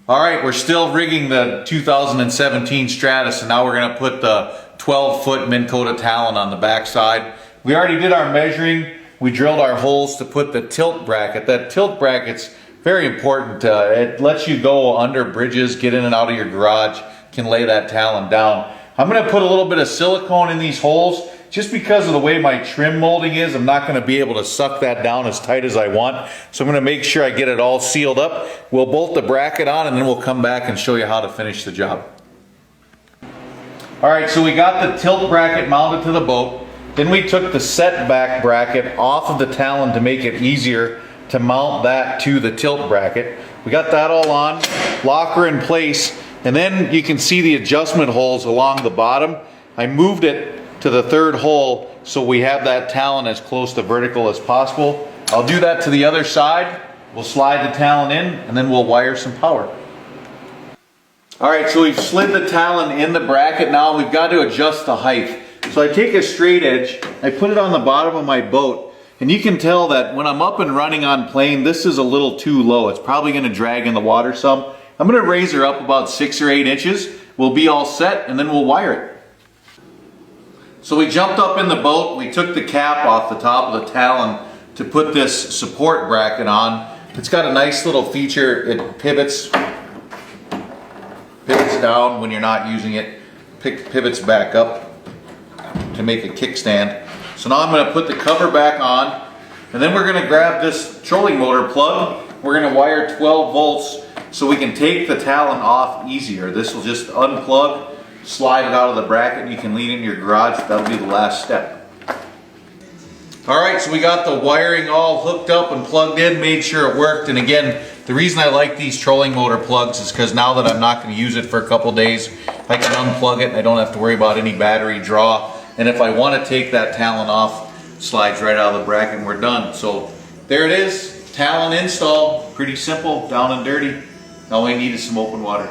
All right, we're still rigging the 2017 Stratos, and now we're going to put the 12-foot Minn Kota Talon on the back side. We already did our measuring. We drilled our holes to put the tilt bracket. That tilt bracket's very important. It lets you go under bridges, get in and out of your garage, can lay that Talon down. I'm going to put a little bit of silicone in these holes. Just because of the way my trim molding is, I'm not going to be able to suck that down as tight as I want. So I'm going to make sure I get it all sealed up. We'll bolt the bracket on and then we'll come back and show you how to finish the job. All right, so we got the tilt bracket mounted to the boat. Then we took the setback bracket off of the Talon to make it easier to mount that to the tilt bracket. We got that all on, locker in place, and then you can see the adjustment holes along the bottom. I moved it to the third hole so we have that Talon as close to vertical as possible. I'll do that to the other side. We'll slide the Talon in and then we'll wire some power. All right, so we've slid the Talon in the bracket. Now we've got to adjust the height. So I take a straight edge, I put it on the bottom of my boat, and you can tell that when I'm up and running on plane, this is a little too low. It's probably going to drag in the water some. I'm going to raise her up about 6 or 8 inches. We'll be all set and then we'll wire it. So we jumped up in the boat, we took the cap off the top of the Talon to put this support bracket on. It's got a nice little feature. It pivots down when you're not using it, pivots back up to make a kickstand. So now I'm going to put the cover back on, and then we're going to grab this trolling motor plug. We're going to wire 12 volts so we can take the Talon off easier. This will just unplug, slide it out of the bracket, and you can lean it in your garage. That'll be the last step. All right, so we got the wiring all hooked up and plugged in, made sure it worked. And again, the reason I like these trolling motor plugs is because now that I'm not going to use it for a couple days, I can unplug it and I don't have to worry about any battery draw. And if I want to take that Talon off, slides right out of the bracket and we're done. So there it is, Talon install. Pretty simple, down and dirty. All we need is some open water.